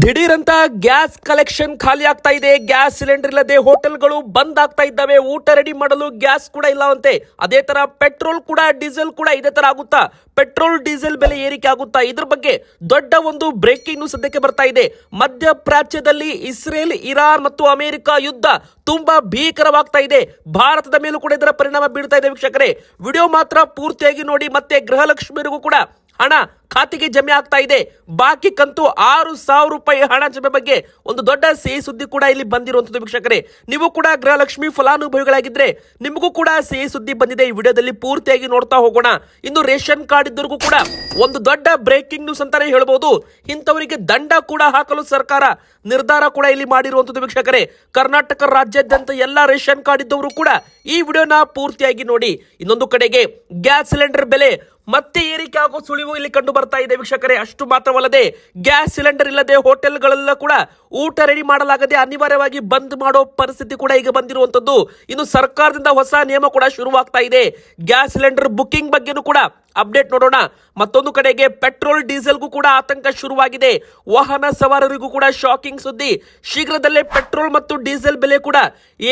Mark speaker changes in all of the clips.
Speaker 1: ದಿಢೀರಂತ gas collection ಖಾಲಿ ಆಗ್ತಾ ಇದೆ. ಗ್ಯಾಸ್ ಸಿಲಿಂಡರ್ ಇಲ್ಲದೆ ಹೋಟೆಲ್ಗಳು ಬಂದ್ ಆಗ್ತಾ ಇದ್ದಾವೆ. ಊಟ ರೆಡಿ ಮಾಡಲು ಗ್ಯಾಸ್ ಕೂಡ ಇಲ್ಲವಂತೆ. ಅದೇ ತರ ಪೆಟ್ರೋಲ್ ಕೂಡ ಡೀಸೆಲ್ ಕೂಡ ಇದೇ ತರ ಆಗುತ್ತಾ? ಪೆಟ್ರೋಲ್ ಡೀಸೆಲ್ ಬೆಲೆ ಏರಿಕೆ ಆಗುತ್ತಾ? ಇದ್ರ ಬಗ್ಗೆ ದೊಡ್ಡ ಒಂದು ಬ್ರೇಕಿಂಗ್ ನ್ಯೂಸ್ ಸದ್ಯಕ್ಕೆ ಬರ್ತಾ ಇದೆ. ಮಧ್ಯಪ್ರಾಚ್ಯದಲ್ಲಿ ಇಸ್ರೇಲ್, ಇರಾನ್ ಮತ್ತು ಅಮೆರಿಕ ಯುದ್ಧ ತುಂಬಾ ಭೀಕರವಾಗ್ತಾ ಇದೆ. ಭಾರತದ ಮೇಲೂ ಕೂಡ ಇದರ ಪರಿಣಾಮ ಬೀಳ್ತಾ ಇದೆ. ವೀಕ್ಷಕರೇ, ವಿಡಿಯೋ ಮಾತ್ರ ಪೂರ್ತಿಯಾಗಿ ನೋಡಿ. ಮತ್ತೆ ಗೃಹಲಕ್ಷ್ಮಿಯರಿಗೂ ಕೂಡ ಹಣ ಖಾತೆಗೆ ಜಮೆ ಆಗ್ತಾ ಇದೆ. ಬಾಕಿ ಕಂತು 6,000 ರೂಪಾಯಿ ಹಣ ಜಮೆ ಬಗ್ಗೆ ಒಂದು ದೊಡ್ಡ ಸಿಹಿ ಸುದ್ದಿ ಕೂಡ ಇಲ್ಲಿ ಬಂದಿರುವಂತದ್ದು. ವೀಕ್ಷಕರೇ, ನೀವು ಕೂಡ ಗೃಹಲಕ್ಷ್ಮಿ ಫಲಾನುಭವಿಗಳಾಗಿದ್ರೆ ನಿಮಗೂ ಕೂಡ ಸಿಹಿ ಸುದ್ದಿ ಬಂದಿದೆ. ಈ ವಿಡಿಯೋದಲ್ಲಿ ಪೂರ್ತಿಯಾಗಿ ನೋಡ್ತಾ ಹೋಗೋಣ. ಇನ್ನು ರೇಷನ್ ಕಾರ್ಡ್ ಇದ್ದರಿಗೂ ಕೂಡ ಒಂದು ದೊಡ್ಡ ಬ್ರೇಕಿಂಗ್ ನ್ಯೂಸ್ ಅಂತಾನೆ ಹೇಳ್ಬೋದು. ಇಂಥವರಿಗೆ ದಂಡ ಕೂಡ ಹಾಕಲು ಸರ್ಕಾರ ನಿರ್ಧಾರ ಕೂಡ ಇಲ್ಲಿ ಮಾಡಿರುವಂತದ್ದು. ವೀಕ್ಷಕರೇ, ಕರ್ನಾಟಕ ರಾಜ್ಯಾದ್ಯಂತ ಎಲ್ಲಾ ರೇಷನ್ ಕಾರ್ಡ್ ಇದ್ದವರು ಕೂಡ ಈ ವಿಡಿಯೋನ ಪೂರ್ತಿಯಾಗಿ ನೋಡಿ. ಇನ್ನೊಂದು ಕಡೆಗೆ ಗ್ಯಾಸ್ ಸಿಲಿಂಡರ್ ಬೆಲೆ ಮತ್ತೆ ಏರಿಕೆ ಆಗೋ ಸುಳಿವು ಇಲ್ಲಿ ಕಂಡು ಬರ್ತಾ ಇದೆ. ವೀಕ್ಷಕರೇ, ಅಷ್ಟು ಮಾತ್ರವಲ್ಲದೆ ಗ್ಯಾಸ್ ಸಿಲಿಂಡರ್ ಇಲ್ಲದೆ ಹೋಟೆಲ್ಗಳೆಲ್ಲ ಕೂಡ ಊಟ ರೆಡಿ ಮಾಡಲಾಗದೆ ಅನಿವಾರ್ಯವಾಗಿ ಬಂದ್ ಮಾಡೋ ಪರಿಸ್ಥಿತಿ ಕೂಡ ಈಗ ಬಂದಿರುವಂತದ್ದು. ಇನ್ನು ಸರ್ಕಾರದಿಂದ ಹೊಸ ನಿಯಮ ಕೂಡ ಶುರುವಾಗ್ತಾ ಇದೆ. ಗ್ಯಾಸ್ ಸಿಲಿಂಡರ್ ಬುಕಿಂಗ್ ಬಗ್ಗೆನೂ ಕೂಡ ಅಪ್ಡೇಟ್ ನೋಡೋಣ. ಮತ್ತೊಂದು ಕಡೆಗೆ ಪೆಟ್ರೋಲ್ ಡೀಸೆಲ್ಗೂ ಕೂಡ ಆತಂಕ ಶುರುವಾಗಿದೆ. ವಾಹನ ಸವಾರರಿಗೂ ಕೂಡ ಶಾಕಿಂಗ್ ಸುದ್ದಿ. ಶೀಘ್ರದಲ್ಲೇ ಪೆಟ್ರೋಲ್ ಮತ್ತು ಡೀಸೆಲ್ ಬೆಲೆ ಕೂಡ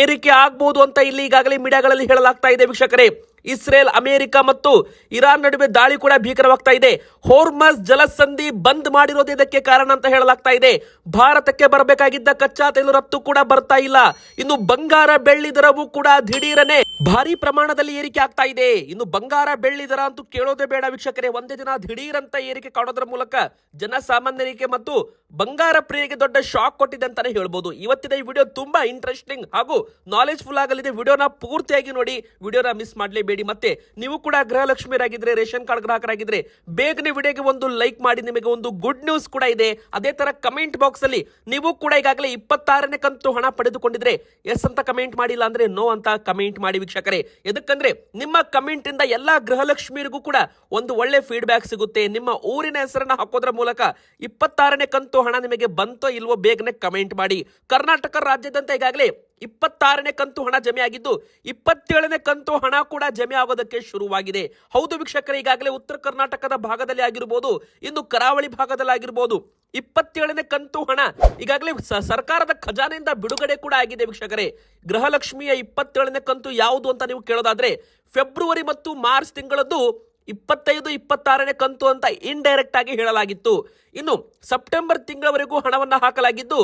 Speaker 1: ಏರಿಕೆ ಆಗಬಹುದು ಅಂತ ಇಲ್ಲಿ ಈಗಾಗಲೇ ಮೀಡಿಯಾಗಳಲ್ಲಿ ಹೇಳಲಾಗ್ತಾ ಇದೆ. ವೀಕ್ಷಕರೇ, ಇಸ್ರೇಲ್, ಅಮೆರಿಕ ಮತ್ತು ಇರಾನ್ ನಡುವೆ ದಾಳಿ ಕೂಡ ಭೀಕರವಾಗ್ತಾ ಇದೆ. ಹೋರ್ಮಸ್ ಜಲಸಂಧಿ ಬಂದ್ ಮಾಡಿರೋದು ಇದಕ್ಕೆ ಕಾರಣ ಅಂತ ಹೇಳಲಾಗ್ತಾ ಇದೆ. ಭಾರತಕ್ಕೆ ಬರಬೇಕಾಗಿದ್ದ ಕಚ್ಚಾ ತೈಲ ರಫ್ತು ಕೂಡ ಬರ್ತಾ ಇಲ್ಲ. ಇನ್ನು ಬಂಗಾರ ಬೆಳ್ಳಿ ದರವೂ ಕೂಡ ದಿಢೀರನೆ ಭಾರಿ ಪ್ರಮಾಣದಲ್ಲಿ ಏರಿಕೆ ಆಗ್ತಾ ಇದೆ. ಇನ್ನು ಬಂಗಾರ ಬೆಳ್ಳಿ ದರ ಅಂತೂ ಕೇಳೋದೇ ಬೇಡ ವೀಕ್ಷಕರೇ. ಒಂದೇ ದಿನ ದಿಢೀರಂತ ಏರಿಕೆ ಕಾಣೋದ್ರ ಮೂಲಕ ಜನಸಾಮಾನ್ಯರಿಗೆ ಮತ್ತು ಬಂಗಾರ ಪ್ರಿಯರಿಗೆ ದೊಡ್ಡ ಶಾಕ್ ಕೊಟ್ಟಿದೆ ಅಂತಾನೆ ಹೇಳ್ಬೋದು. ಇವತ್ತಿನ ಈ ವಿಡಿಯೋ ತುಂಬಾ ಇಂಟ್ರೆಸ್ಟಿಂಗ್ ಹಾಗೂ ನಾಲೆಜ್ ಫುಲ್ ಆಗಲಿದೆ. ವಿಡಿಯೋನ ಪೂರ್ತಿಯಾಗಿ ನೋಡಿ, ವಿಡಿಯೋನ ಮಿಸ್ ಮಾಡಲೇಬೇಡಿ. ಮತ್ತೆ ನೀವು ಕೂಡ ಗೃಹಲಕ್ಷ್ಮಿಯರಾಗಿದ್ರೆ, ರೇಷನ್ ಕಾರ್ಡ್ ಗ್ರಾಹಕರಾಗಿದ್ರೆ ಬೇಗನೆ ವಿಡಿಯೋಗೆ ಒಂದು ಲೈಕ್ ಮಾಡಿ. ನಿಮಗೆ ಒಂದು ಗುಡ್ ನ್ಯೂಸ್ ಕೂಡ ಇದೆ. ಅದೇ ತರ ಕಮೆಂಟ್ ಬಾಕ್ಸ್ ಅಲ್ಲಿ ನೀವು ಕೂಡ ಈಗಾಗಲೇ 26ನೇ ಕಂತು ಹಣ ಪಡೆದುಕೊಂಡಿದ್ರೆ ಎಸ್ ಅಂತ ಕಮೆಂಟ್ ಮಾಡಿಲ್ಲ ಅಂದ್ರೆ ನೋ ಅಂತ ಕಮೆಂಟ್ ಮಾಡಿ ವೀಕ್ಷಕರೇ. ಎದಕ್ಕಂದ್ರೆ ನಿಮ್ಮ ಕಮೆಂಟ್ ಇಂದ ಎಲ್ಲಾ ಗೃಹಲಕ್ಷ್ಮಿಯರಿಗೂ ಕೂಡ ಒಂದು ಒಳ್ಳೆ ಫೀಡ್ಬ್ಯಾಕ್ ಸಿಗುತ್ತೆ. ನಿಮ್ಮ ಊರಿನ ಹೆಸರನ್ನ ಹಾಕೋದ್ರ ಮೂಲಕ 26ನೇ ಕಂತು ಹಣ ನಿಮಗೆ ಬಂತೋ ಇಲ್ವೋ ಬೇಗನೆ ಕಮೆಂಟ್ ಮಾಡಿ. ಕರ್ನಾಟಕ ರಾಜ್ಯದಂತ ಈಗಾಗಲೇ 26ನೇ ಕಂತು ಹಣ ಜಮೆ ಆಗಿದ್ದು 27ನೇ ಕಂತು ಹಣ ಕೂಡ ಜಮೆ ಆಗೋದಕ್ಕೆ ಶುರುವಾಗಿದೆ. ಹೌದು ವೀಕ್ಷಕರೇ, ಈಗಾಗಲೇ ಉತ್ತರ ಕರ್ನಾಟಕದ ಭಾಗದಲ್ಲಿ ಆಗಿರಬಹುದು, ಇನ್ನು ಕರಾವಳಿ ಭಾಗದಲ್ಲಿ ಆಗಿರಬಹುದು, 27ನೇ ಕಂತು ಹಣ ಈಗಾಗಲೇ ಸರ್ಕಾರದ ಖಜಾನೆಯಿಂದ ಬಿಡುಗಡೆ ಕೂಡ ಆಗಿದೆ. ವೀಕ್ಷಕರೇ, ಗೃಹಲಕ್ಷ್ಮಿಯ 27ನೇ ಕಂತು ಯಾವುದು ಅಂತ ನೀವು ಕೇಳೋದಾದ್ರೆ ಫೆಬ್ರವರಿ ಮತ್ತು ಮಾರ್ಚ್ ತಿಂಗಳದ್ದು 25, 26ನೇ ಕಂತು ಅಂತ ಇಂಡೈರೆಕ್ಟ್ ಆಗಿ ಹೇಳಲಾಗಿತ್ತು. ಇನ್ನು ಸೆಪ್ಟೆಂಬರ್ ತಿಂಗಳವರೆಗೂ ಹಣವನ್ನ ಹಾಕಲಾಗಿದ್ದು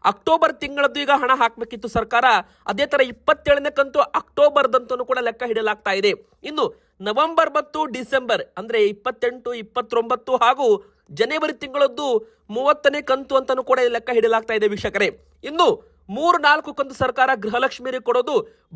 Speaker 1: ಅಕ್ಟೋಬರ್ ತಿಂಗಳದ್ದು ಈಗ ಹಣ ಹಾಕಬೇಕಿತ್ತು ಸರ್ಕಾರ. ಅದೇ ತರ 27ನೇ ಕಂತು ಅಕ್ಟೋಬರ್ದಂತೂ ಕೂಡ ಲೆಕ್ಕ ಹಿಡಲಾಗ್ತಾ ಇದೆ. ಇನ್ನು ನವೆಂಬರ್ ಮತ್ತು ಡಿಸೆಂಬರ್ ಅಂದ್ರೆ 28, 29 ಹಾಗೂ ಜನವರಿ ತಿಂಗಳದ್ದು 30ನೇ ಕಂತು ಅಂತಾನು ಕೂಡ ಲೆಕ್ಕ ಹಿಡಲಾಗ್ತಾ ಇದೆ ವೀಕ್ಷಕರೇ. ಇನ್ನು 3-4 ಕಂತು ಸರ್ಕಾರ ಗೃಹಲಕ್ಷ್ಮಿಯರಿಗೆ ಕೊಡೋದು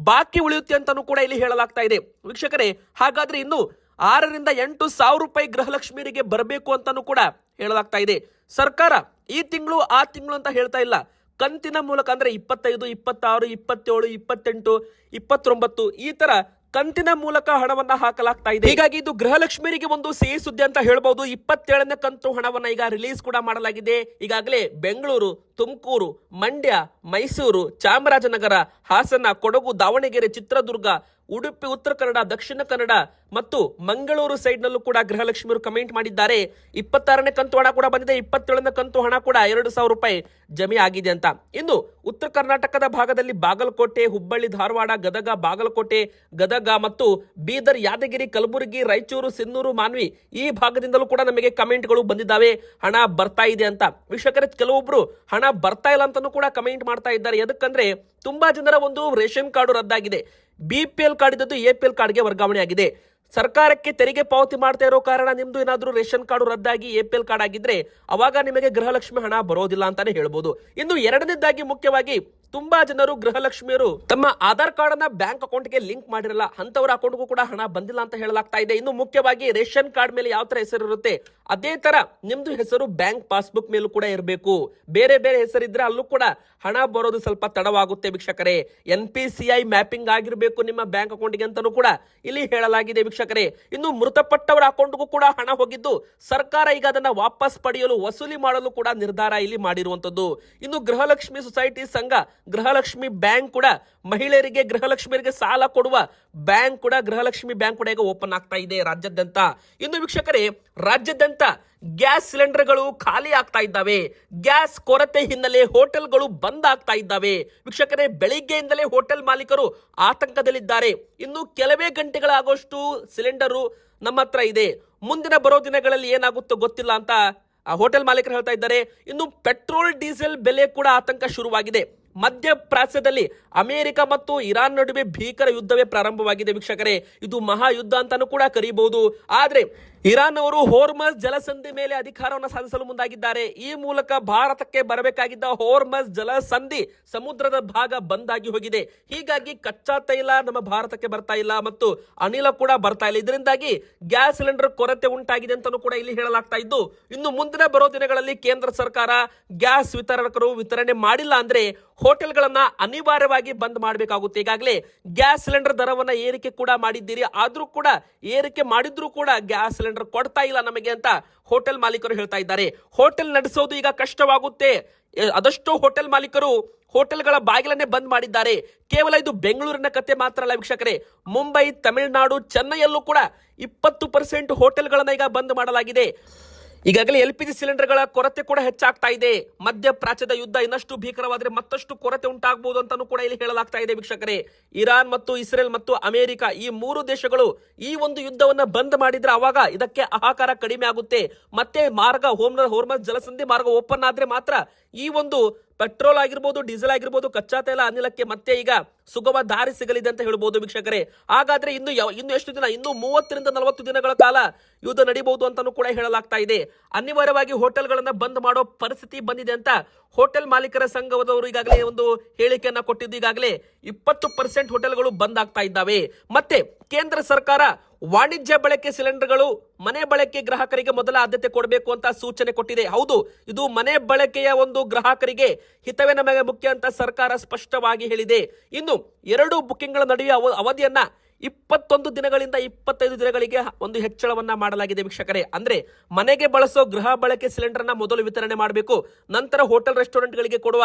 Speaker 1: ಬಾಕಿ ಉಳಿಯುತ್ತೆ ಅಂತಾನು ಕೂಡ ಇಲ್ಲಿ ಹೇಳಲಾಗ್ತಾ ಇದೆ ವೀಕ್ಷಕರೇ. ಹಾಗಾದ್ರೆ ಇನ್ನು 6ರಿಂದ 8,000 ರೂಪಾಯಿ ಗೃಹಲಕ್ಷ್ಮಿಯರಿಗೆ ಬರಬೇಕು ಅಂತಾನು ಕೂಡ ಹೇಳಲಾಗ್ತಾ ಇದೆ. ಸರ್ಕಾರ ಈ ತಿಂಗಳು ಆ ತಿಂಗಳು ಅಂತ ಹೇಳ್ತಾ ಇಲ್ಲ, ಕಂತಿನ ಮೂಲಕ ಅಂದ್ರೆ 25, 26, 27, 28, 29 ಈ ತರ ಕಂತಿನ ಮೂಲಕ ಹಣವನ್ನ ಹಾಕಲಾಗ್ತಾ ಇದೆ. ಹೀಗಾಗಿ ಇದು ಗೃಹಲಕ್ಷ್ಮಿಯರಿಗೆ ಒಂದು ಸಿಹಿ ಸುದ್ದಿ ಅಂತ ಹೇಳ್ಬಹುದು. 27ನೇ ಕಂತು ಹಣವನ್ನ ಈಗ ರಿಲೀಸ್ ಕೂಡ ಮಾಡಲಾಗಿದೆ. ಈಗಾಗಲೇ ಬೆಂಗಳೂರು, ತುಮಕೂರು, ಮಂಡ್ಯ, ಮೈಸೂರು, ಚಾಮರಾಜನಗರ, ಹಾಸನ, ಕೊಡಗು, ದಾವಣಗೆರೆ, ಚಿತ್ರದುರ್ಗ, ಉಡುಪಿ, ಉತ್ತರ ಕನ್ನಡ, ದಕ್ಷಿಣ ಕನ್ನಡ ಮತ್ತು ಮಂಗಳೂರು ಸೈಡ್ ನಲ್ಲೂ ಕೂಡ ಗೃಹಲಕ್ಷ್ಮಿಯರು ಕಮೆಂಟ್ ಮಾಡಿದ್ದಾರೆ. 26ನೇ ಕಂತು ಹಣ ಕೂಡ ಬಂದಿದೆ. 27ನೇ ಕಂತು ಹಣ ಕೂಡ 2,000 ರೂಪಾಯಿ ಜಮೆ ಆಗಿದೆ ಅಂತ. ಇನ್ನು ಉತ್ತರ ಕರ್ನಾಟಕದ ಭಾಗದಲ್ಲಿ ಬಾಗಲಕೋಟೆ, ಹುಬ್ಬಳ್ಳಿ, ಧಾರವಾಡ, ಗದಗ, ಬಾಗಲಕೋಟೆ, ಗದಗ ಮತ್ತು ಬೀದರ್, ಯಾದಗಿರಿ, ಕಲಬುರಗಿ, ರಾಯಚೂರು, ಸಿನ್ನೂರು, ಮಾನ್ವಿ ಈ ಭಾಗದಿಂದಲೂ ಕೂಡ ನಮಗೆ ಕಮೆಂಟ್ಗಳು ಬಂದಿದ್ದಾವೆ ಹಣ ಬರ್ತಾ ಇದೆ ಅಂತ. ವೀಕ್ಷಕರೇ, ಕೆಲವೊಬ್ರು ಹಣ ಬರ್ತಾ ಇಲ್ಲ ಅಂತಾನೂ ಕೂಡ ಕಮೆಂಟ್ ಮಾಡ್ತಾ ಇದ್ದಾರೆ. ಎದಕ್ಕಂದ್ರೆ ತುಂಬಾ ಜನರ ಒಂದು ರೇಷನ್ ಕಾರ್ಡು ರದ್ದಾಗಿದೆ. BPL ಕಾರ್ಡ್ ಇದ್ದದ್ದು APL ಕಾರ್ಡ್ಗೆ ವರ್ಗಾವಣೆ ಆಗಿದೆ. ಸರ್ಕಾರಕ್ಕೆ ತೆರಿಗೆ ಪಾವತಿ ಮಾಡ್ತಾ ಇರೋ ಕಾರಣ ನಿಮ್ದು ಏನಾದ್ರೂ ರೇಷನ್ ಕಾರ್ಡ್ ರದ್ದಾಗಿ APL ಕಾರ್ಡ್ ಆಗಿದ್ರೆ ಅವಾಗ ನಿಮಗೆ ಗೃಹಲಕ್ಷ್ಮಿ ಹಣ ಬರೋದಿಲ್ಲ ಅಂತಾನೆ ಹೇಳ್ಬೋದು. ಇನ್ನು ಎರಡನೇದಾಗಿ ಮುಖ್ಯವಾಗಿ ತುಂಬಾ ಜನರು ಗೃಹಲಕ್ಷ್ಮಿಯರು ತಮ್ಮ ಆಧಾರ್ ಕಾರ್ಡ್ ಅನ್ನ ಬ್ಯಾಂಕ್ ಅಕೌಂಟ್ಗೆ ಲಿಂಕ್ ಮಾಡಿರಲ್ಲ, ಅಂತವರ ಅಕೌಂಟ್ಗೂ ಕೂಡ ಹಣ ಬಂದಿಲ್ಲ ಅಂತ ಹೇಳಲಾಗ್ತಾ ಇದೆ. ಇನ್ನು ಮುಖ್ಯವಾಗಿ ರೇಷನ್ ಕಾರ್ಡ್ ಮೇಲೆ ಯಾವ ತರ ಹೆಸರು ಇರುತ್ತೆ ಅದೇ ತರ ನಿಮ್ದು ಹೆಸರು ಬ್ಯಾಂಕ್ ಪಾಸ್ಬುಕ್ ಮೇಲೂ ಕೂಡ ಇರಬೇಕು. ಬೇರೆ ಬೇರೆ ಹೆಸರಿದ್ರೆ ಅಲ್ಲೂ ಕೂಡ ಹಣ ಬರೋದು ಸ್ವಲ್ಪ ತಡವಾಗುತ್ತೆ ವೀಕ್ಷಕರೇ. NPCI ಮ್ಯಾಪಿಂಗ್ ಆಗಿರಬೇಕು ನಿಮ್ಮ ಬ್ಯಾಂಕ್ ಅಕೌಂಟ್ಗೆ ಅಂತಾನೂ ಕೂಡ ಇಲ್ಲಿ ಹೇಳಲಾಗಿದೆ ವೀಕ್ಷಕರೇ. ಇನ್ನು ಮೃತಪಟ್ಟವರ ಅಕೌಂಟ್ಗೂ ಕೂಡ ಹಣ ಹೋಗಿದ್ದು ಸರ್ಕಾರ ಈಗ ಅದನ್ನ ವಾಪಸ್ ಪಡೆಯಲು ವಸೂಲಿ ಮಾಡಲು ಕೂಡ ನಿರ್ಧಾರ ಇಲ್ಲಿ ಮಾಡಿರುವಂತದ್ದು. ಇನ್ನು ಗೃಹಲಕ್ಷ್ಮಿ ಸೊಸೈಟಿ ಸಂಘ ಗೃಹಲಕ್ಷ್ಮಿ ಬ್ಯಾಂಕ್ ಕೂಡ ಮಹಿಳೆಯರಿಗೆ ಗೃಹಲಕ್ಷ್ಮಿಯರಿಗೆ ಸಾಲ ಕೊಡುವ ಬ್ಯಾಂಕ್ ಕೂಡ ಗೃಹಲಕ್ಷ್ಮಿ ಬ್ಯಾಂಕ್ ಕೂಡ ಈಗ ಓಪನ್ ಆಗ್ತಾ ಇದೆ ರಾಜ್ಯಾದ್ಯಂತ. ಇನ್ನು ವೀಕ್ಷಕರೇ, ರಾಜ್ಯಾದ್ಯಂತ ಗ್ಯಾಸ್ ಸಿಲಿಂಡರ್ಗಳು ಖಾಲಿ ಆಗ್ತಾ ಇದ್ದಾವೆ. ಗ್ಯಾಸ್ ಕೊರತೆ ಹಿನ್ನೆಲೆ ಹೋಟೆಲ್ಗಳು ಬಂದ್ ಆಗ್ತಾ ಇದ್ದಾವೆ. ವೀಕ್ಷಕರೇ, ಬೆಳಿಗ್ಗೆಯಿಂದಲೇ ಹೋಟೆಲ್ ಮಾಲೀಕರು ಆತಂಕದಲ್ಲಿದ್ದಾರೆ. ಇನ್ನು ಕೆಲವೇ ಗಂಟೆಗಳಾಗುವಷ್ಟು ಸಿಲಿಂಡರು ನಮ್ಮ ಹತ್ರ ಇದೆ, ಮುಂದಿನ ಬರೋ ದಿನಗಳಲ್ಲಿ ಏನಾಗುತ್ತೋ ಗೊತ್ತಿಲ್ಲ ಅಂತ ಹೋಟೆಲ್ ಮಾಲೀಕರು ಹೇಳ್ತಾ ಇದ್ದಾರೆ. ಇನ್ನು ಪೆಟ್ರೋಲ್ ಡೀಸೆಲ್ ಬೆಲೆ ಕೂಡ ಆತಂಕ ಶುರುವಾಗಿದೆ. ಮಧ್ಯಪ್ರಾಚ್ಯದಲ್ಲಿ ಅಮೆರಿಕ ಮತ್ತು ಇರಾನ್ ನಡುವೆ ಭೀಕರ ಯುದ್ಧವೇ ಪ್ರಾರಂಭವಾಗಿದೆ ವೀಕ್ಷಕರೇ. ಇದು ಮಹಾಯುದ್ಧ ಅಂತಾನೂ ಕೂಡ ಕರೀಬಹುದು. ಆದ್ರೆ ಇರಾನ್ ಅವರು ಹೋರ್ಮಸ್ ಜಲಸಂಧಿ ಮೇಲೆ ಅಧಿಕಾರವನ್ನು ಸಾಧಿಸಲು ಮುಂದಾಗಿದ್ದಾರೆ. ಈ ಮೂಲಕ ಭಾರತಕ್ಕೆ ಬರಬೇಕಾಗಿದ್ದ ಹೋರ್ಮಸ್ ಜಲಸಂಧಿ ಸಮುದ್ರದ ಭಾಗ ಬಂದ್ ಆಗಿ ಹೋಗಿದೆ. ಹೀಗಾಗಿ ಕಚ್ಚಾ ತೈಲ ನಮ್ಮ ಭಾರತಕ್ಕೆ ಬರ್ತಾ ಇಲ್ಲ ಮತ್ತು ಅನಿಲ ಕೂಡ ಬರ್ತಾ ಇಲ್ಲ. ಇದರಿಂದಾಗಿ ಗ್ಯಾಸ್ ಸಿಲಿಂಡರ್ ಕೊರತೆ ಉಂಟಾಗಿದೆ ಅಂತಾನೂ ಕೂಡ ಇಲ್ಲಿ ಹೇಳಲಾಗ್ತಾ ಇದ್ದು, ಇನ್ನು ಮುಂದಿನ ಬರೋ ದಿನಗಳಲ್ಲಿ ಕೇಂದ್ರ ಸರ್ಕಾರ ಗ್ಯಾಸ್ ವಿತರಕರು ವಿತರಣೆ ಮಾಡಿಲ್ಲ ಅಂದ್ರೆ ಹೋಟೆಲ್ಗಳನ್ನ ಅನಿವಾರ್ಯವಾಗಿ ಬಂದ್ ಮಾಡಬೇಕಾಗುತ್ತೆ. ಈಗಾಗಲೇ ಗ್ಯಾಸ್ ಸಿಲಿಂಡರ್ ದರವನ್ನ ಏರಿಕೆ ಕೂಡ ಮಾಡಿದ್ದೀರಿ, ಆದ್ರೂ ಕೂಡ ಏರಿಕೆ ಮಾಡಿದ್ರೂ ಕೂಡ ಗ್ಯಾಸ್ ಸಿಲಿಂಡರ್ ಕೊಡ್ತಾ ಇಲ್ಲ ನಮಗೆ ಅಂತ ಹೋಟೆಲ್ ಮಾಲೀಕರು ಹೇಳ್ತಾ ಇದ್ದಾರೆ. ಹೋಟೆಲ್ ನಡೆಸೋದು ಈಗ ಕಷ್ಟವಾಗುತ್ತೆ. ಅದಷ್ಟು ಹೋಟೆಲ್ ಮಾಲೀಕರು ಹೋಟೆಲ್ಗಳ ಬಾಗಿಲನ್ನೇ ಬಂದ್ ಮಾಡಿದ್ದಾರೆ. ಕೇವಲ ಇದು ಬೆಂಗಳೂರಿನ ಕತೆ ಮಾತ್ರ ಅಲ್ಲ ವೀಕ್ಷಕರೇ, ಮುಂಬೈ, ತಮಿಳುನಾಡು, ಚೆನ್ನೈಯಲ್ಲೂ ಕೂಡ 20% ಹೋಟೆಲ್ಗಳನ್ನ ಈಗ ಬಂದ್ ಮಾಡಲಾಗಿದೆ. ಈಗಾಗಲೇ LPG ಸಿಲಿಂಡರ್ಗಳ ಕೊರತೆ ಕೂಡ ಹೆಚ್ಚಾಗ್ತಾ ಇದೆ. ಮಧ್ಯಪ್ರಾಚ್ಯದ ಯುದ್ಧ ಇನ್ನಷ್ಟು ಭೀಕರವಾದ್ರೆ ಮತ್ತಷ್ಟು ಕೊರತೆ ಉಂಟಾಗಬಹುದು ಅಂತಾನೂ ಕೂಡ ಇಲ್ಲಿ ಹೇಳಲಾಗ್ತಾ ಇದೆ ವೀಕ್ಷಕರೇ. ಇರಾನ್ ಮತ್ತು ಇಸ್ರೇಲ್ ಮತ್ತು ಅಮೆರಿಕ ಈ 3 ದೇಶಗಳು ಈ ಒಂದು ಯುದ್ಧವನ್ನ ಬಂದ್ ಮಾಡಿದ್ರೆ ಅವಾಗ ಇದಕ್ಕೆ ಹಾಹಾಕಾರ ಕಡಿಮೆ ಆಗುತ್ತೆ. ಮತ್ತೆ ಮಾರ್ಗ ಹೋರ್ಮಸ್ ಜಲಸಂಧಿ ಮಾರ್ಗ ಓಪನ್ ಆದ್ರೆ ಮಾತ್ರ ಈ ಒಂದು ಪೆಟ್ರೋಲ್ ಆಗಿರ್ಬೋದು, ಡೀಸೆಲ್ ಆಗಿರ್ಬೋದು, ಕಚ್ಚಾ ತೈಲ, ಅನಿಲಕ್ಕೆ ಮತ್ತೆ ಈಗ ಸುಗಮ ದಾರಿ ಸಿಗಲಿದೆ ಅಂತ ಹೇಳ್ಬೋದು ವೀಕ್ಷಕರೇ. ಹಾಗಾದ್ರೆ ಇನ್ನು ಎಷ್ಟು ದಿನ? ಇನ್ನು 30 ರಿಂದ 40 ದಿನಗಳ ಕಾಲ ಯುದ್ಧ ನಡೀಬಹುದು ಅಂತಾನೂ ಕೂಡ ಹೇಳಲಾಗ್ತಾ ಇದೆ. ಅನಿವಾರ್ಯವಾಗಿ ಹೋಟೆಲ್ಗಳನ್ನ ಬಂದ್ ಮಾಡೋ ಪರಿಸ್ಥಿತಿ ಬಂದಿದೆ ಅಂತ ಹೋಟೆಲ್ ಮಾಲೀಕರ ಸಂಘದವರು ಈಗಾಗಲೇ ಒಂದು ಹೇಳಿಕೆಯನ್ನ ಕೊಟ್ಟಿದ್ದು. ಈಗಾಗಲೇ 20% ಹೋಟೆಲ್ಗಳು ಬಂದ್ ಆಗ್ತಾ ಇದ್ದಾವೆ. ಮತ್ತೆ ಕೇಂದ್ರ ಸರ್ಕಾರ ವಾಣಿಜ್ಯ ಬಳಕೆ ಸಿಲಿಂಡರ್ಗಳು ಮನೆ ಬಳಕೆ ಗ್ರಾಹಕರಿಗೆ ಮೊದಲ ಆದ್ಯತೆ ಕೊಡಬೇಕು ಅಂತ ಸೂಚನೆ ಕೊಟ್ಟಿದೆ. ಹೌದು, ಇದು ಮನೆ ಬಳಕೆಯ ಒಂದು ಗ್ರಾಹಕರಿಗೆ ಹಿತವೇ ನಮಗೆ ಮುಖ್ಯ ಅಂತ ಸರ್ಕಾರ ಸ್ಪಷ್ಟವಾಗಿ ಹೇಳಿದೆ. ಇನ್ನು 2 ಬುಕ್ಕಿಂಗ್ಗಳ ನಡುವೆ ಅವಧಿಯನ್ನ 21 ದಿನಗಳಿಂದ 25 ದಿನಗಳಿಗೆ ಒಂದು ಹೆಚ್ಚಳವನ್ನ ಮಾಡಲಾಗಿದೆ ವೀಕ್ಷಕರೇ. ಅಂದ್ರೆ ಮನೆಗೆ ಬಳಸೋ ಗೃಹ ಬಳಕೆ ಸಿಲಿಂಡರ್ ನ ಮೊದಲು ವಿತರಣೆ ಮಾಡಬೇಕು, ನಂತರ ಹೋಟೆಲ್ ರೆಸ್ಟೋರೆಂಟ್ ಗಳಿಗೆ ಕೊಡುವ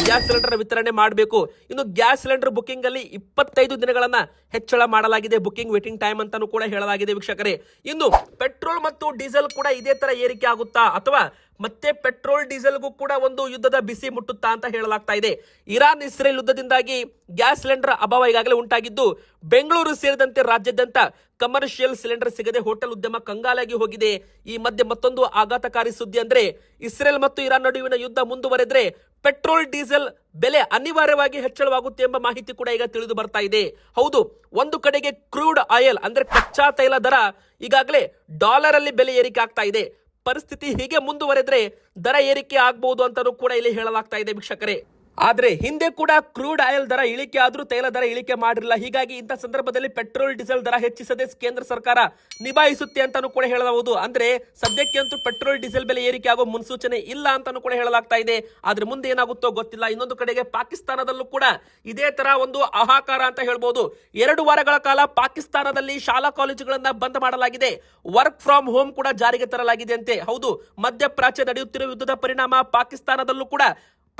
Speaker 1: ಗ್ಯಾಸ್ ಸಿಲಿಂಡರ್ ವಿತರಣೆ ಮಾಡಬೇಕು. ಇನ್ನು ಗ್ಯಾಸ್ ಸಿಲಿಂಡರ್ ಬುಕ್ಕಿಂಗ್ ಅಲ್ಲಿ 25 ದಿನಗಳನ್ನ ಹೆಚ್ಚಳ ಮಾಡಲಾಗಿದೆ, ಬುಕ್ಕಿಂಗ್ ವೇಟಿಂಗ್ ಟೈಮ್ ಅಂತಾನೂ ಕೂಡ ಹೇಳಲಾಗಿದೆ ವೀಕ್ಷಕರೇ. ಇನ್ನು ಪೆಟ್ರೋಲ್ ಮತ್ತು ಡೀಸೆಲ್ ಕೂಡ ಇದೇ ತರ ಏರಿಕೆ ಆಗುತ್ತಾ ಅಥವಾ ಮತ್ತೆ ಪೆಟ್ರೋಲ್ ಡೀಸೆಲ್ಗೂ ಕೂಡ ಒಂದು ಯುದ್ಧದ ಬಿಸಿ ಮುಟ್ಟುತ್ತಾ ಅಂತ ಹೇಳಲಾಗ್ತಾ ಇದೆ. ಇರಾನ್ ಇಸ್ರೇಲ್ ಯುದ್ಧದಿಂದಾಗಿ ಗ್ಯಾಸ್ ಸಿಲಿಂಡರ್ ಅಭಾವ ಈಗಾಗಲೇ ಉಂಟಾಗಿದ್ದು, ಬೆಂಗಳೂರು ಸೇರಿದಂತೆ ರಾಜ್ಯಾದ್ಯಂತ ಕಮರ್ಷಿಯಲ್ ಸಿಲಿಂಡರ್ ಸಿಗದೆ ಹೋಟೆಲ್ ಉದ್ಯಮ ಕಂಗಾಲಾಗಿ ಹೋಗಿದೆ. ಈ ಮಧ್ಯೆ ಮತ್ತೊಂದು ಆಘಾತಕಾರಿ ಸುದ್ದಿ ಅಂದ್ರೆ ಇಸ್ರೇಲ್ ಮತ್ತು ಇರಾನ್ ನಡುವಿನ ಯುದ್ಧ ಮುಂದುವರೆದ್ರೆ ಪೆಟ್ರೋಲ್ ಡೀಸೆಲ್ ಬೆಲೆ ಅನಿವಾರ್ಯವಾಗಿ ಹೆಚ್ಚಳವಾಗುತ್ತೆ ಎಂಬ ಮಾಹಿತಿ ಕೂಡ ಈಗ ತಿಳಿದು ಬರ್ತಾ ಇದೆ. ಹೌದು, ಒಂದು ಕಡೆಗೆ ಕ್ರೂಡ್ ಆಯಿಲ್ ಅಂದ್ರೆ ಕಚ್ಚಾ ತೈಲ ದರ ಈಗಾಗಲೇ ಡಾಲರ್ ಅಲ್ಲಿ ಬೆಲೆ ಏರಿಕೆ ಆಗ್ತಾ ಇದೆ. ಪರಿಸ್ಥಿತಿ ಹೀಗೆ ಮುಂದುವರೆದ್ರೆ ದರ ಏರಿಕೆ ಆಗಬಹುದು ಅಂತಾನೂ ಕೂಡ ಇಲ್ಲಿ ಹೇಳಲಾಗ್ತಾ ಇದೆ ವೀಕ್ಷಕರೇ. ಆದ್ರೆ ಹಿಂದೆ ಕೂಡ ಕ್ರೂಡ್ ಆಯಿಲ್ ದರ ಇಳಿಕೆ ಆದ್ರೂ ತೈಲ ದರ ಇಳಿಕೆ ಮಾಡಿರಲಿಲ್ಲ. ಹೀಗಾಗಿ ಇಂಥ ಸಂದರ್ಭದಲ್ಲಿ ಪೆಟ್ರೋಲ್ ಡೀಸೆಲ್ ದರ ಹೆಚ್ಚಿಸದೆ ಕೇಂದ್ರ ಸರ್ಕಾರ ನಿಭಾಯಿಸುತ್ತೆ ಅಂತಾನೂ ಕೂಡ ಹೇಳಬಹುದು. ಅಂದ್ರೆ ಸದ್ಯಕ್ಕೆ ಅಂತೂ ಪೆಟ್ರೋಲ್ ಡೀಸೆಲ್ ಬೆಲೆ ಏರಿಕೆ ಆಗೋ ಮುನ್ಸೂಚನೆ ಇಲ್ಲ ಅಂತಾನೂ ಕೂಡ ಹೇಳಲಾಗ್ತಾ ಇದೆ. ಆದ್ರೆ ಮುಂದೆ ಏನಾಗುತ್ತೋ ಗೊತ್ತಿಲ್ಲ. ಇನ್ನೊಂದು ಕಡೆಗೆ ಪಾಕಿಸ್ತಾನದಲ್ಲೂ ಕೂಡ ಇದೇ ತರ ಒಂದು ಹಾಹಾಕಾರ ಅಂತ ಹೇಳ್ಬೋದು. 2 ವಾರಗಳ ಕಾಲ ಪಾಕಿಸ್ತಾನದಲ್ಲಿ ಶಾಲಾ ಕಾಲೇಜುಗಳನ್ನ ಬಂದ್ ಮಾಡಲಾಗಿದೆ. ವರ್ಕ್ ಫ್ರಮ್ ಹೋಮ್ ಕೂಡ ಜಾರಿಗೆ ತರಲಾಗಿದೆ ಅಂತೆ. ಹೌದು, ಮಧ್ಯಪ್ರಾಚ್ಯ ನಡೆಯುತ್ತಿರುವ ಯುದ್ಧದ ಪರಿಣಾಮ ಪಾಕಿಸ್ತಾನದಲ್ಲೂ ಕೂಡ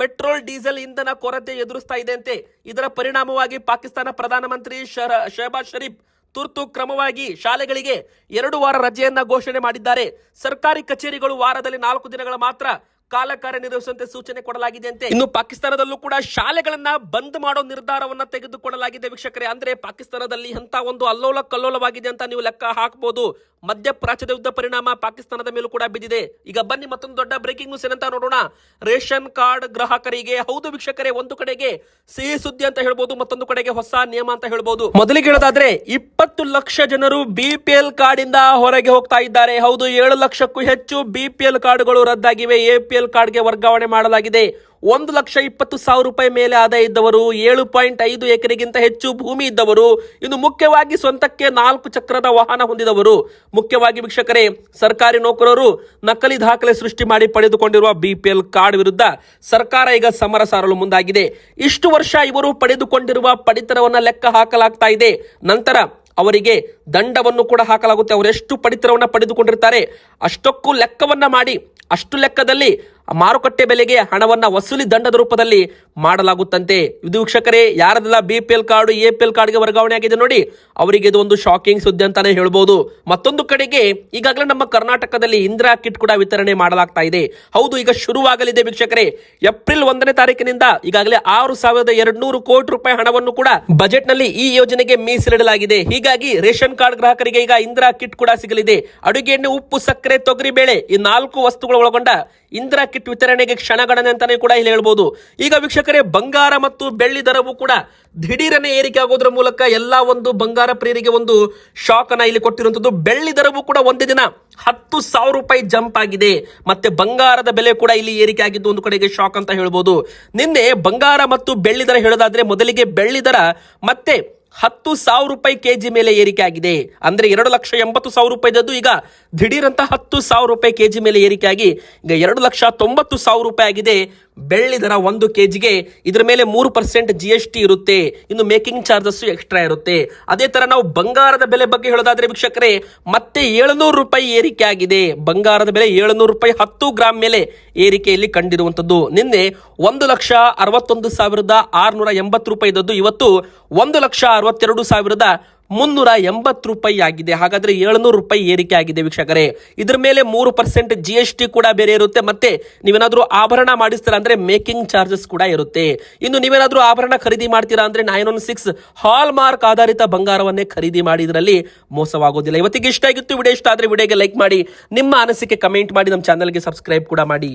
Speaker 1: ಪೆಟ್ರೋಲ್ ಡೀಸೆಲ್ ಇಂಧನ ಕೊರತೆ ಎದುರಿಸ್ತಾ ಇದೆ ಅಂತೆ. ಇದರ ಪರಿಣಾಮವಾಗಿ ಪಾಕಿಸ್ತಾನ ಪ್ರಧಾನಮಂತ್ರಿ ಶಹಬಾಜ್ ಶರೀಫ್ ತುರ್ತು ಕ್ರಮವಾಗಿ ಶಾಲೆಗಳಿಗೆ 2 ವಾರ ರಜೆಯನ್ನ ಘೋಷಣೆ ಮಾಡಿದ್ದಾರೆ. ಸರ್ಕಾರಿ ಕಚೇರಿಗಳು ವಾರದಲ್ಲಿ 4 ದಿನಗಳ ಮಾತ್ರ ಕಾಲ ಕಾರ್ಯನಿರ್ವಹಿಸುವಂತೆ ಸೂಚನೆ ಕೊಡಲಾಗಿದೆ ಅಂತೆ. ಇನ್ನು ಪಾಕಿಸ್ತಾನದಲ್ಲೂ ಕೂಡ ಶಾಲೆಗಳನ್ನ ಬಂದ್ ಮಾಡೋ ನಿರ್ಧಾರವನ್ನ ತೆಗೆದುಕೊಳ್ಳಲಾಗಿದೆ ವೀಕ್ಷಕರೇ. ಅಂದ್ರೆ ಪಾಕಿಸ್ತಾನದಲ್ಲಿ ಅಂತ ಒಂದು ಅಲ್ಲೋಲ ಕಲ್ಲೋಲವಾಗಿದೆ ಅಂತ ನೀವು ಲೆಕ್ಕ ಹಾಕಬಹುದು. ಮಧ್ಯಪ್ರಾಚ್ಯದ ಯುದ್ಧ ಪರಿಣಾಮ ಪಾಕಿಸ್ತಾನದ ಮೇಲೂ ಕೂಡ ಬಿದ್ದಿದೆ. ಈಗ ಬನ್ನಿ ಮತ್ತೊಂದು ದೊಡ್ಡ ಬ್ರೇಕಿಂಗ್ ನ್ಯೂಸ್ ಏನಂತ ನೋಡೋಣ. ರೇಷನ್ ಕಾರ್ಡ್ ಗ್ರಾಹಕರಿಗೆ, ಹೌದು ವೀಕ್ಷಕರೇ, ಒಂದು ಕಡೆಗೆ ಸಿಹಿ ಸುದ್ದಿ ಅಂತ ಹೇಳ್ಬೋದು, ಮತ್ತೊಂದು ಕಡೆಗೆ ಹೊಸ ನಿಯಮ ಅಂತ ಹೇಳ್ಬೋದು. ಮೊದಲಿಗೆ ಹೇಳೋದಾದ್ರೆ 20 ಲಕ್ಷ ಜನರು BPL ಕಾರ್ಡ್ ಇಂದ ಹೊರಗೆ ಹೋಗ್ತಾ ಇದ್ದಾರೆ. ಹೌದು, 7 ಲಕ್ಷಕ್ಕೂ ಹೆಚ್ಚು BPL ಕಾರ್ಡ್ಗಳು ರದ್ದಾಗಿವೆ. APL ಕಾರ್ಡ್ಗೆ ವರ್ಗಾವಣೆ ಮಾಡಲಾಗಿದೆ. 1,20,000 ರೂಪಾಯಿ ಮೇಲೆ ಆದಾಯ ಇದ್ದವರು, 7.5 ಎಕರೆಗಿಂತ ಹೆಚ್ಚು ಭೂಮಿ ಇದ್ದವರು, ಇನ್ನು ಮುಖ್ಯವಾಗಿ ಸ್ವಂತಕ್ಕೆ 4 ಚಕ್ರದ ವಾಹನ ಹೊಂದಿದವರು, ಮುಖ್ಯವಾಗಿ ವೀಕ್ಷಕರೇ ಸರ್ಕಾರಿ ನೌಕರರು ನಕಲಿ ದಾಖಲೆ ಸೃಷ್ಟಿ ಮಾಡಿ ಪಡೆದುಕೊಂಡಿರುವ BPL ಕಾರ್ಡ್ ವಿರುದ್ಧ ಸರ್ಕಾರ ಈಗ ಸಮರ ಸಾರಲು ಮುಂದಾಗಿದೆ. ಇಷ್ಟು ವರ್ಷ ಇವರು ಪಡೆದುಕೊಂಡಿರುವ ಪಡಿತರವನ್ನ ಲೆಕ್ಕ ಹಾಕಲಾಗ್ತಾ ಇದೆ. ನಂತರ ಅವರಿಗೆ ದಂಡವನ್ನು ಕೂಡ ಹಾಕಲಾಗುತ್ತೆ. ಅವರೆಷ್ಟು ಪಡಿತರವನ್ನ ಪಡೆದುಕೊಂಡಿರ್ತಾರೆ ಅಷ್ಟಕ್ಕೂ ಲೆಕ್ಕವನ್ನ ಮಾಡಿ, ಅಷ್ಟು ಲೆಕ್ಕದಲ್ಲಿ ಮಾರುಕಟ್ಟೆ ಬೆಲೆಗೆ ಹಣವನ್ನ ವಸೂಲಿ ದಂಡದ ರೂಪದಲ್ಲಿ ಮಾಡಲಾಗುತ್ತಂತೆ. ಇದು ವೀಕ್ಷಕರೇ, ಯಾರದೆಲ್ಲ BPL ಕಾರ್ಡ್ APL ಕಾರ್ಡ್ಗೆ ವರ್ಗಾವಣೆ ಆಗಿದೆ ನೋಡಿ, ಅವರಿಗೆ ಇದು ಒಂದು ಶಾಕಿಂಗ್ ಸುದ್ದಿ ಅಂತಾನೆ ಹೇಳ್ಬೋದು. ಮತ್ತೊಂದು ಕಡೆಗೆ ಈಗಾಗಲೇ ನಮ್ಮ ಕರ್ನಾಟಕದಲ್ಲಿ ಇಂದಿರಾ ಕಿಟ್ ಕೂಡ ವಿತರಣೆ ಮಾಡಲಾಗ್ತಾ ಇದೆ. ಹೌದು, ಈಗ ಶುರುವಾಗಲಿದೆ ವೀಕ್ಷಕರೇ. ಏಪ್ರಿಲ್ 1ನೇ ತಾರೀಕಿನಿಂದ ಈಗಾಗಲೇ 6,200 ಕೋಟಿ ರೂಪಾಯಿ ಹಣವನ್ನು ಕೂಡ ಬಜೆಟ್ ನಲ್ಲಿ ಈ ಯೋಜನೆಗೆ ಮೀಸಲಿಡಲಾಗಿದೆ. ಹೀಗಾಗಿ ರೇಷನ್ ಕಾರ್ಡ್ ಗ್ರಾಹಕರಿಗೆ ಈಗ ಇಂದಿರಾ ಕಿಟ್ ಕೂಡ ಸಿಗಲಿದೆ. ಅಡುಗೆ ಎಣ್ಣೆ, ಉಪ್ಪು, ಸಕ್ಕರೆ, ತೊಗರಿ ಬೇಳೆ ಈ 4 ವಸ್ತುಗಳು ಒಳಗೊಂಡ ಇಂದಿರಾ ಕಿಟ್ ವಿತರಣೆಗೆ ಕ್ಷಣಗಣನೆ ಅಂತಾನೆ ಕೂಡ ಇಲ್ಲಿ ಹೇಳ್ಬೋದು. ಈಗ ವೀಕ್ಷಕರೇ, ಬಂಗಾರ ಮತ್ತು ಬೆಳ್ಳಿ ದರವು ಕೂಡ ದಿಢೀರನೆ ಏರಿಕೆ ಆಗೋದ್ರ ಮೂಲಕ ಎಲ್ಲಾ ಒಂದು ಬಂಗಾರ ಪ್ರಿಯರಿಗೆ ಒಂದು ಶಾಕ್ ಅನ್ನ ಇಲ್ಲಿ ಕೊಟ್ಟಿರುವಂತದ್ದು. ಬೆಳ್ಳಿ ದರವು ಕೂಡ ಒಂದೇ ದಿನ 10,000 ರೂಪಾಯಿ ಜಂಪ್ ಆಗಿದೆ. ಮತ್ತೆ ಬಂಗಾರದ ಬೆಲೆ ಕೂಡ ಇಲ್ಲಿ ಏರಿಕೆ ಆಗಿದ್ದು ಒಂದು ಕಡೆಗೆ ಶಾಕ್ ಅಂತ ಹೇಳ್ಬೋದು. ನಿನ್ನೆ ಬಂಗಾರ ಮತ್ತು ಬೆಳ್ಳಿ ದರ ಹೇಳೋದಾದ್ರೆ, ಮೊದಲಿಗೆ ಬೆಳ್ಳಿ ದರ ಮತ್ತೆ 10,000 ರೂಪಾಯಿ ಕೆಜಿ ಮೇಲೆ ಏರಿಕೆ ಆಗಿದೆ. ಅಂದ್ರೆ 2,80,000 ರೂಪಾಯಿದದ್ದು ಈಗ ದಿಢೀರ್ ಅಂತ 10,000 ರೂಪಾಯಿ ಕೆಜಿ ಮೇಲೆ ಏರಿಕೆ ಆಗಿ ಈಗ 2,90,000 ರೂಪಾಯಿ ಆಗಿದೆ ಬೆಳ್ಳಿ ದರ 1 ಕೆಜಿಗೆ. ಇದರ ಮೇಲೆ 3% GST ಇರುತ್ತೆ. ಇನ್ನು ಮೇಕಿಂಗ್ ಚಾರ್ಜಸ್ ಎಕ್ಸ್ಟ್ರಾ ಇರುತ್ತೆ. ಅದೇ ತರ ನಾವು ಬಂಗಾರದ ಬೆಲೆ ಬಗ್ಗೆ ಹೇಳೋದಾದ್ರೆ ವೀಕ್ಷಕರೇ, ಮತ್ತೆ 700 ರೂಪಾಯಿ ಏರಿಕೆ ಆಗಿದೆ. ಬಂಗಾರದ ಬೆಲೆ 700 ರೂಪಾಯಿ 10 ಗ್ರಾಮ್ ಮೇಲೆ ಏರಿಕೆಯಲ್ಲಿ ಕಂಡಿರುವಂತದ್ದು. ನಿನ್ನೆ 1,61,680 ರೂಪಾಯಿ ಇದ್ದದ್ದು ಇವತ್ತು 1,62,380 ರೂಪಾಯಿ ಆಗಿದೆ. ಹಾಗಾದ್ರೆ 700 ರೂಪಾಯಿ ಏರಿಕೆ ಆಗಿದೆ ವೀಕ್ಷಕರೇ. ಇದ್ರ ಮೇಲೆ 3% GST ಕೂಡ ಬೇರೆ ಇರುತ್ತೆ. ಮತ್ತೆ ನೀವೇನಾದ್ರೂ ಆಭರಣ ಮಾಡಿಸ್ತೀರಾ ಅಂದ್ರೆ ಮೇಕಿಂಗ್ ಚಾರ್ಜಸ್ ಕೂಡ ಇರುತ್ತೆ. ಇನ್ನು ನೀವೇನಾದ್ರೂ ಆಭರಣ ಖರೀದಿ ಮಾಡ್ತೀರಾ ಅಂದ್ರೆ 916 ಹಾಲ್ ಮಾರ್ಕ್ ಆಧಾರಿತ ಬಂಗಾರವನ್ನೇ ಖರೀದಿ ಮಾಡಿ, ಇದರಲ್ಲಿ ಮೋಸವಾಗೋದಿಲ್ಲ. ಇವತ್ತಿಗೆ ಇಷ್ಟ ಆಗಿತ್ತು ವಿಡಿಯೋ. ಇಷ್ಟ ಆದ್ರೆ ವಿಡಿಯೋಗೆ ಲೈಕ್ ಮಾಡಿ, ನಿಮ್ಮ ಅನಿಸಿಕೆ ಕಮೆಂಟ್ ಮಾಡಿ, ನಮ್ಮ ಚಾನಲ್ಗೆ ಸಬ್ಸ್ಕ್ರೈಬ್ ಕೂಡ ಮಾಡಿ.